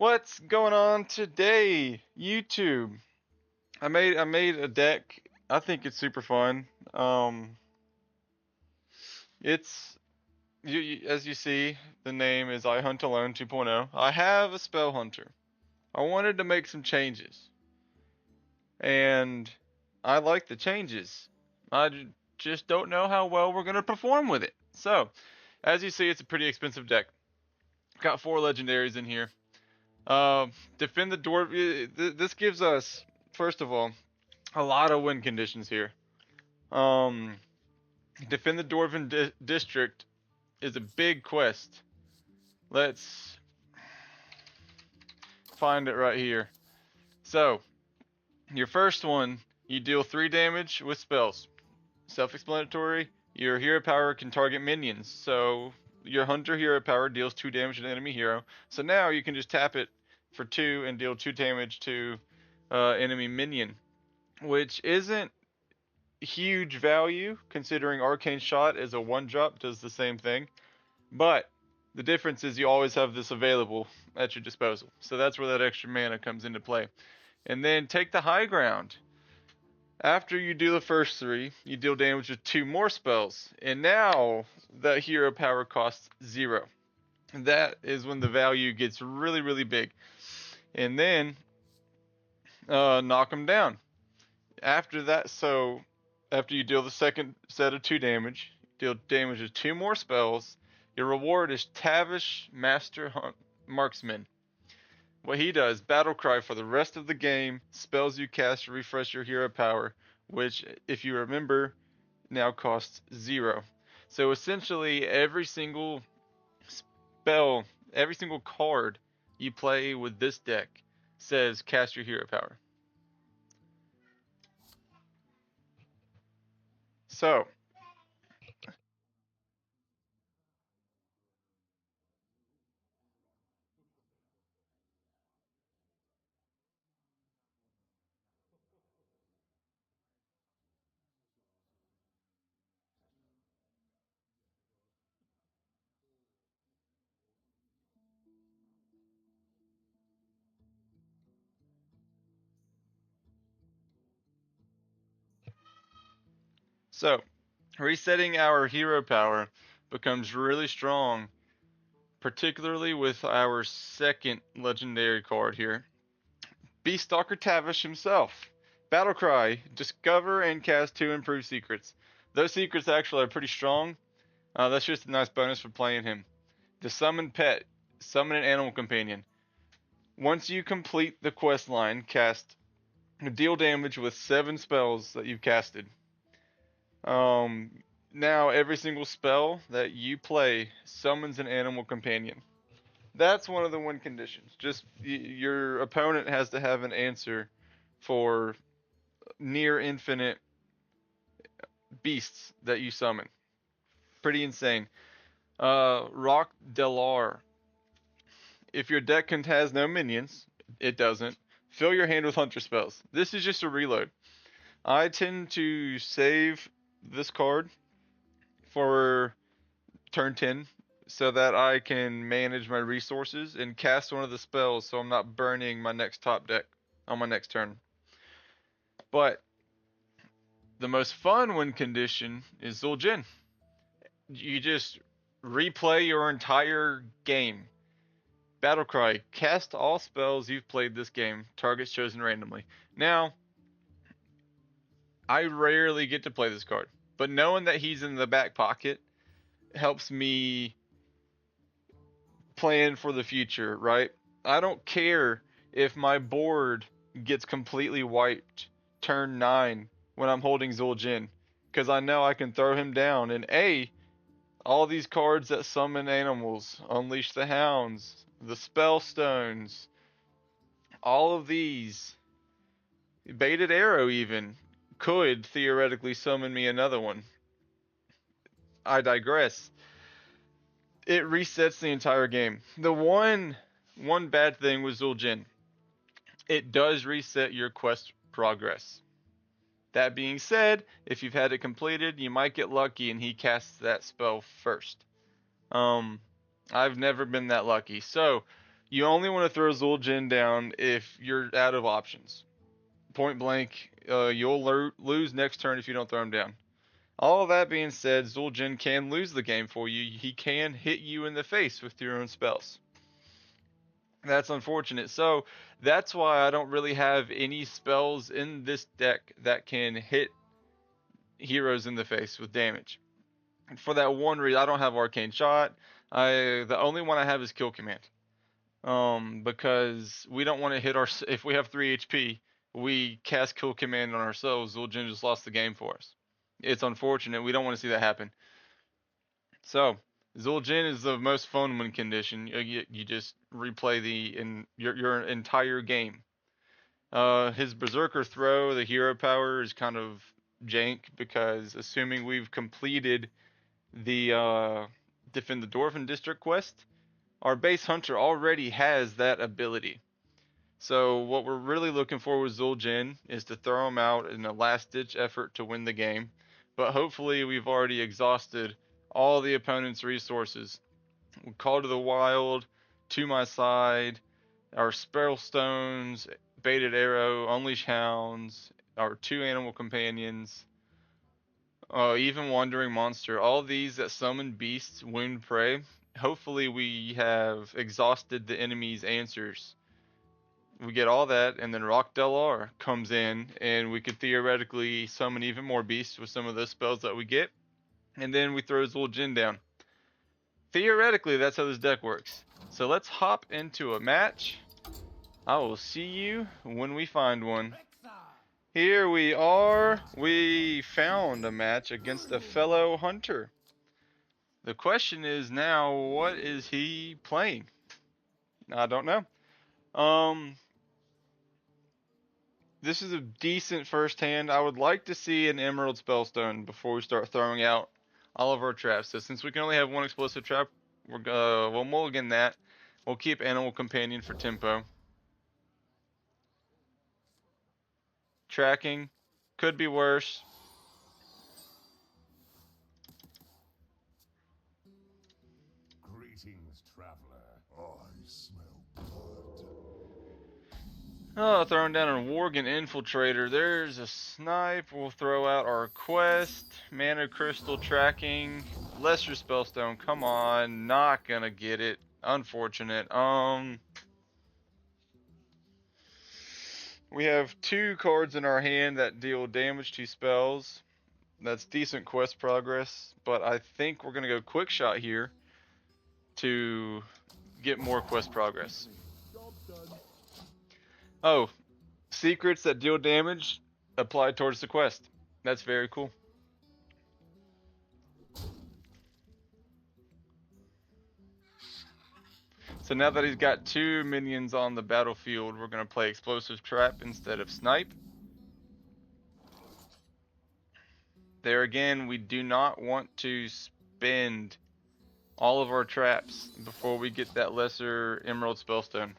What's going on today, YouTube? I made a deck. I think it's super fun. It's as you see, the name is I Hunt Alone 2.0. I have a Spell Hunter. I wanted to make some changes, and I like the changes. Just don't know how well we're gonna perform with it. So, as you see, it's a pretty expensive deck. Got four legendaries in here. Defend the dwarf. This gives us, first of all, a lot of win conditions here. Um, Defend the Dwarven District is a big quest. Let's find it right here. So, your first one, you deal 3 damage with spells. Self-explanatory. Your hero power can target minions. So, your hunter hero power deals 2 damage to an enemy hero. So now you can just tap it for 2 and deal 2 damage to enemy minion, which isn't huge value considering Arcane Shot is a 1-drop, does the same thing. But the difference is you always have this available at your disposal. So that's where that extra mana comes into play. And then take the high ground. After you do the first 3, you deal damage with 2 more spells. And now that hero power costs 0. That is when the value gets really, really big. And then knock them down. After that, so after you deal the second set of 2 damage, deal damage with 2 more spells. Your reward is Tavish Master Marksman. What he does, battle cry for the rest of the game, spells you cast to refresh your hero power, which, if you remember, now costs 0. So essentially, every single spell, every single card you play with this deck says cast your hero power. So, so resetting our hero power becomes really strong, particularly with our second legendary card here, Beastalker Tavish himself. Battlecry, discover and cast 2 improved secrets. Those secrets actually are pretty strong. That's just a nice bonus for playing him. The summon pet, summon an animal companion. Once you complete the quest line, cast deal damage with 7 spells that you've casted. Now every single spell that you play summons an animal companion. That's one of the win conditions. Just your opponent has to have an answer for near infinite beasts that you summon. Pretty insane. Rock Delar. If your deck has no minions, it doesn't. Fill your hand with hunter spells. This is just a reload. I tend to save this card for turn 10 so that I can manage my resources and cast one of the spells so I'm not burning my next top deck on my next turn. But the most fun win condition is Zul'jin. You just replay your entire game. Battlecry, cast all spells you've played this game, targets chosen randomly. Now, I rarely get to play this card, but knowing that he's in the back pocket helps me plan for the future, right? I don't care if my board gets completely wiped turn 9 when I'm holding Zul'jin, because I know I can throw him down. And all these cards that summon animals, Unleash the Hounds, the Spellstones, all of these, Baited Arrow even, could theoretically summon me another one. I digress. It resets the entire game. The one bad thing with Zul'jin, it does reset your quest progress. That being said, if you've had it completed, you might get lucky and he casts that spell first. I've never been that lucky. So, You only want to throw Zul'jin down if you're out of options. Point blank, you'll lose next turn if you don't throw him down. All that being said, Zul'jin can lose the game for you. He can hit you in the face with your own spells. That's unfortunate. So that's why I don't really have any spells in this deck that can hit heroes in the face with damage. And for that one reason, I don't have Arcane Shot. The only one I have is Kill Command. Because we don't want to hit if we have 3 HP, we cast Kill Command on ourselves. Zul'jin just lost the game for us. It's unfortunate. We don't want to see that happen. So Zul'jin is the most fun win condition. You just replay your entire game. His Berserker Throw, the hero power, is kind of jank because assuming we've completed the Defend the Dwarven District quest, our base hunter already has that ability. So what we're really looking for with Zul'jin is to throw him out in a last-ditch effort to win the game. But hopefully we've already exhausted all the opponent's resources. Call to the Wild, To My Side, our Spell Stones, Baited Arrow, Unleash Hounds, our 2 Animal Companions, even Wandering Monster. All these that summon beasts, wound prey. Hopefully we have exhausted the enemy's answers. We get all that, and then Rock Delar comes in, and we could theoretically summon even more beasts with some of those spells that we get. And then we throw Zul'jin down. Theoretically, that's how this deck works. So let's hop into a match. I will see you when we find one. Here we are. We found a match against a fellow hunter. The question is now, what is he playing? I don't know. This is a decent first hand. I would like to see an Emerald Spellstone before we start throwing out all of our traps. So since we can only have one explosive trap, we'll mulligan that. We'll keep Animal Companion for tempo. Tracking could be worse. Greetings, traveler. I smell blood. Oh, throwing down a Worgen Infiltrator. There's a snipe. We'll throw out our quest. Mana Crystal tracking. Lesser Spellstone. Come on. Not gonna get it. Unfortunate. We have 2 cards in our hand that deal damage to spells. That's decent quest progress, but I think we're gonna go Quick Shot here to get more quest progress. Oh, secrets that deal damage applied towards the quest. That's very cool. So now that he's got 2 minions on the battlefield, we're going to play Explosive Trap instead of Snipe. There again, we do not want to spend all of our traps before we get that lesser Emerald Spellstone.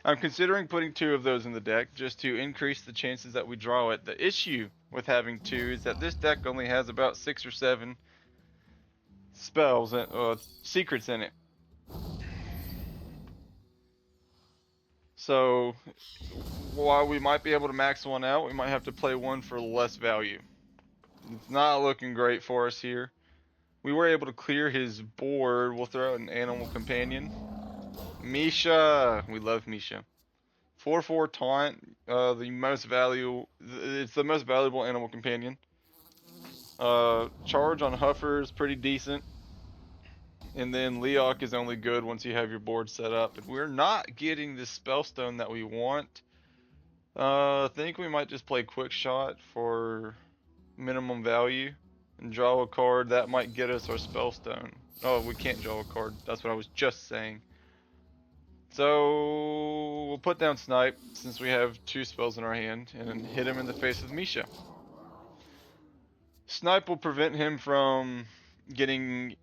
I'm considering putting 2 of those in the deck just to increase the chances that we draw it. The issue with having 2 is that this deck only has about 6 or 7 spells and secrets in it. So while we might be able to max one out, we might have to play one for less value. It's not looking great for us here. We were able to clear his board. We'll throw out an Animal Companion. Misha, we love Misha. 4/4 taunt, it's the most valuable Animal Companion. Charge on Huffer is pretty decent. And then Leok is only good once you have your board set up. And we're not getting this Spellstone that we want. I think we might just play Quick Shot for minimum value and draw a card. That might get us our Spellstone. Oh, we can't draw a card. That's what I was just saying. So we'll put down Snipe since we have 2 spells in our hand and hit him in the face with Misha. Snipe will prevent him from getting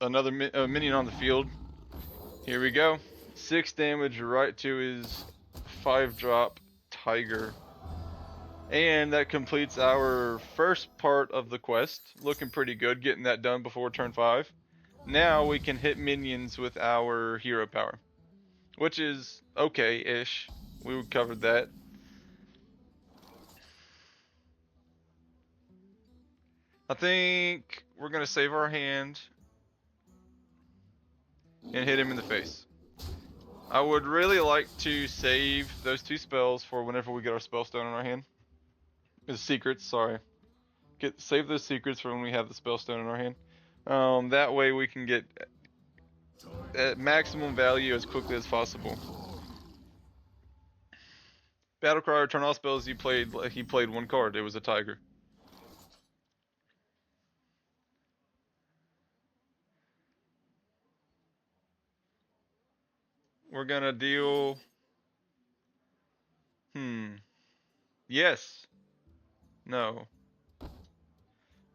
another minion on the field. Here we go. 6 damage right to his 5-drop Tiger. And that completes our first part of the quest. Looking pretty good, getting that done before turn 5. Now we can hit minions with our hero power. which is okay-ish. We covered that. I think we're gonna save our hand and hit him in the face. I would really like to save those 2 spells for whenever we get our spell stone in our hand. The secrets, sorry. Save those secrets for when we have the spell stone in our hand. That way we can get at maximum value as quickly as possible. Battlecry, return all spells he played 1 card. It was a tiger. We're gonna deal. Yes. No.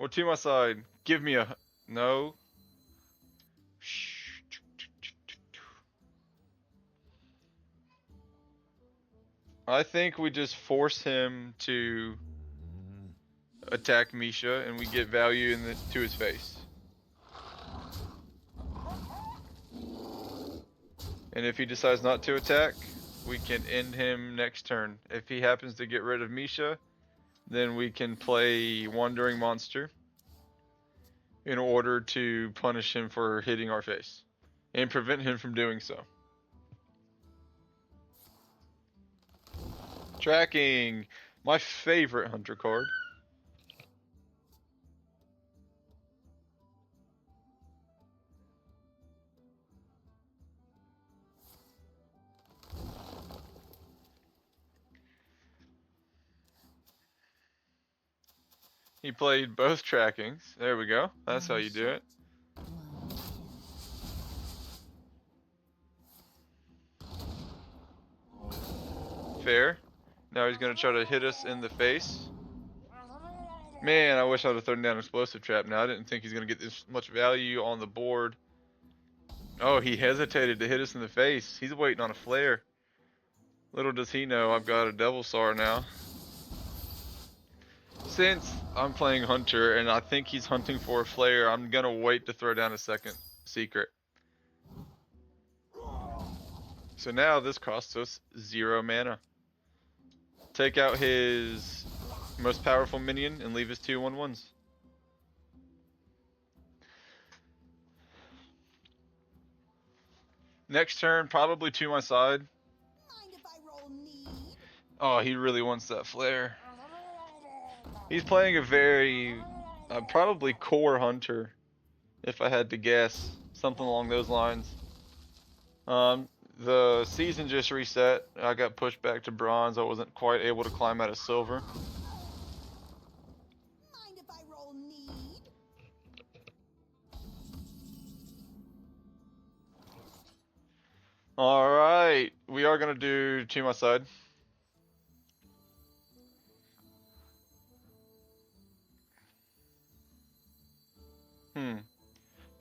Or to my side. Give me a. No. I think we just force him to attack Misha and we get value to his face. And if he decides not to attack, we can end him next turn. If he happens to get rid of Misha, then we can play Wandering Monster in order to punish him for hitting our face and prevent him from doing so. Tracking, my favorite hunter card. He played both trackings. There we go. That's how you do it. Fair. Now he's going to try to hit us in the face. Man, I wish I would have thrown down Explosive Trap now. I didn't think he's going to get this much value on the board. Oh, he hesitated to hit us in the face. He's waiting on a flare. Little does he know I've got a Devil Saur now. Since I'm playing Hunter and I think he's hunting for a flare, I'm going to wait to throw down a second secret. So now this costs us 0 mana. Take out his most powerful minion and leave his 2 1/1s. Next turn, probably to my side. Oh, he really wants that flare. He's playing a very, probably core hunter, if I had to guess. Something along those lines. The season just reset. I got pushed back to bronze. I wasn't quite able to climb out of silver. Alright, we are going to do to my side.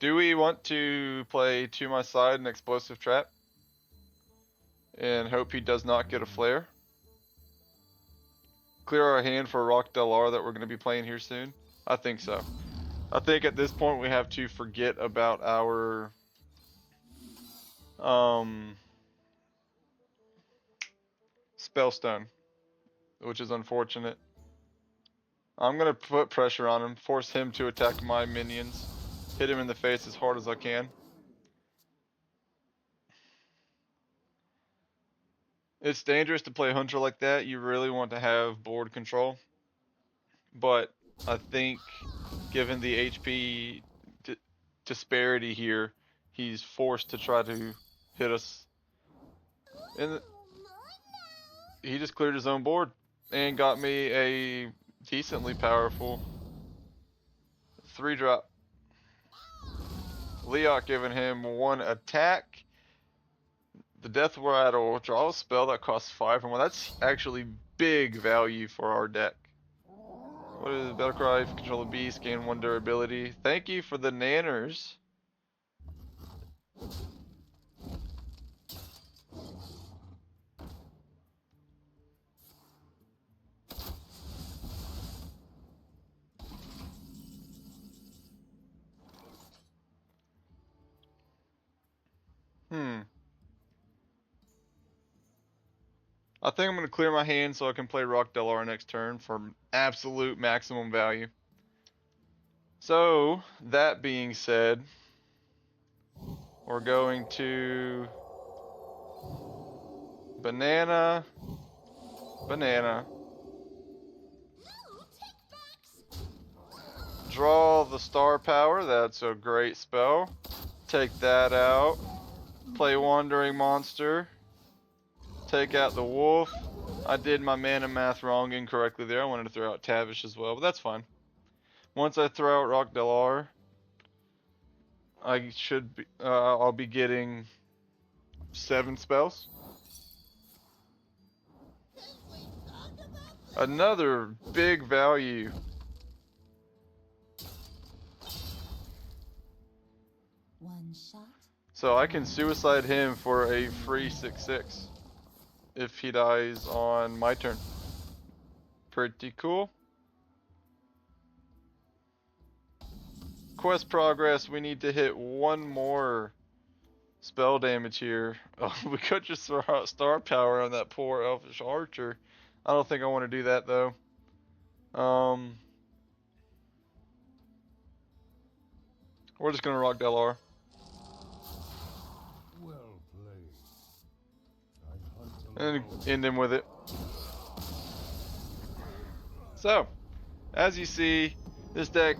Do we want to play to my side an Explosive Trap? And hope he does not get a flare? Clear our hand for Rock Delar that we're going to be playing here soon? I think so. I think at this point we have to forget about our Spellstone, which is unfortunate. I'm going to put pressure on him, force him to attack my minions, hit him in the face as hard as I can. It's dangerous to play Hunter like that. You really want to have board control. But I think given the HP disparity here, he's forced to try to hit us. And he just cleared his own board and got me a decently powerful 3-drop. Leok giving him 1 attack. The Death Rattle, draw a spell that costs 5 and 1. That's actually big value for our deck. What is Battlecry? Control the beast, gain 1 durability. Thank you for the nanners. I think I'm going to clear my hand so I can play Rock Delar next turn for absolute maximum value. So, that being said, we're going to banana, banana, draw the star power. That's a great spell. Take that out. Play Wandering Monster. Take out the wolf. I did my mana math wrong incorrectly there. I wanted to throw out Tavish as well, but that's fine. Once I throw out Rock Delar, I should be, I'll be getting 7 spells. Another big value. One shot. So I can suicide him for a free 6/6 if he dies on my turn. Pretty cool. Quest progress, we need to hit one more spell damage here. Oh, we could just throw out star power on that poor elfish archer. I don't think I want to do that though. We're just gonna Rock Delar. Well played. I hunt And alone. end him with it. So, as you see, this deck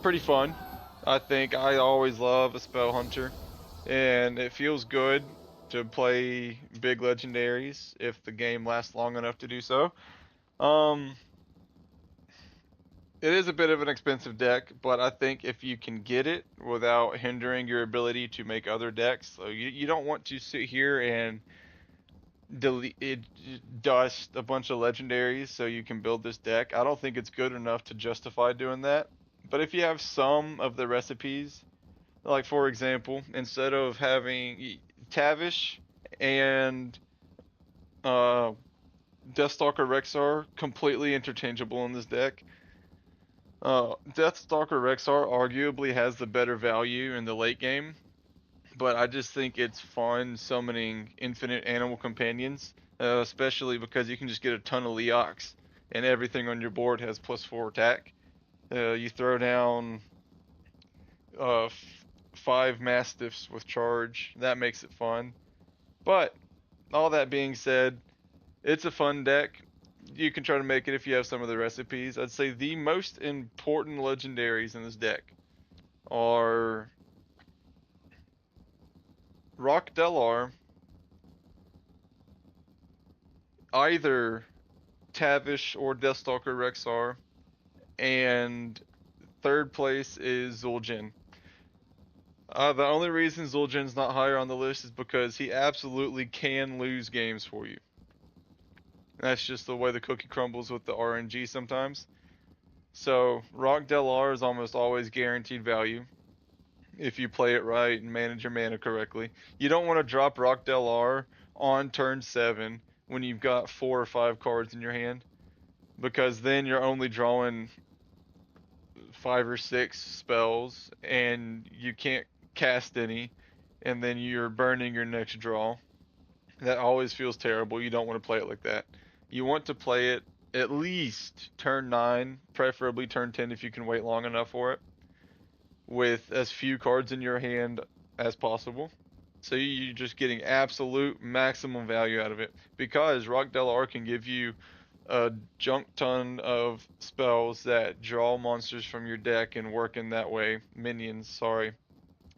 pretty fun. I think I always love a spell hunter, and it feels good to play big legendaries if the game lasts long enough to do so. It is a bit of an expensive deck, but I think if you can get it without hindering your ability to make other decks, so you don't want to sit here and dust a bunch of legendaries so you can build this deck. I don't think it's good enough to justify doing that. But if you have some of the recipes, like for example, instead of having Tavish and Deathstalker Rexar completely interchangeable in this deck, Deathstalker Rexar arguably has the better value in the late game, but I just think it's fun summoning infinite animal companions, especially because you can just get a ton of Leox and everything on your board has +4 attack. You throw down 5 Mastiffs with charge, that makes it fun. But all that being said, it's a fun deck. You can try to make it if you have some of the recipes. I'd say the most important legendaries in this deck are Rock Delar, either Tavish or Deathstalker Rexar, and third place is Zul'jin. The only reason Zul'jin's not higher on the list is because he absolutely can lose games for you. That's just the way the cookie crumbles with the RNG sometimes. So Rock Delar is almost always guaranteed value if you play it right and manage your mana correctly. You don't want to drop Rock Delar on turn 7 when you've got 4 or 5 cards in your hand, because then you're only drawing 5 or 6 spells and you can't cast any, and then you're burning your next draw. That always feels terrible. You don't want to play it like that. You want to play it at least turn 9, preferably turn 10 if you can wait long enough for it, with as few cards in your hand as possible. So you're just getting absolute maximum value out of it, because Rock Delar can give you a junk ton of spells that draw monsters from your deck and work in that way. Minions, sorry.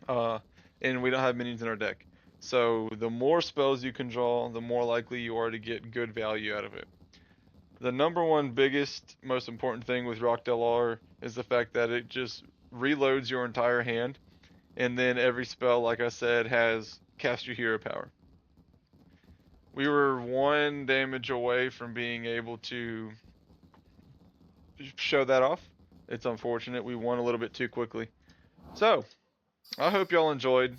And we don't have minions in our deck. So the more spells you can draw, the more likely you are to get good value out of it. The number one biggest, most important thing with Rock Delar is the fact that it just reloads your entire hand, and then every spell, like I said, has cast your hero power. We were 1 damage away from being able to show that off. It's unfortunate we won a little bit too quickly. So, I hope y'all enjoyed.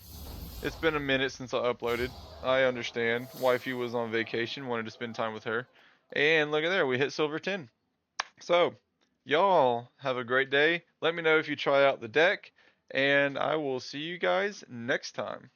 It's been a minute since I uploaded. I understand. Wifey was on vacation, wanted to spend time with her. And look at there, we hit silver 10. So, y'all have a great day. Let me know if you try out the deck, and I will see you guys next time.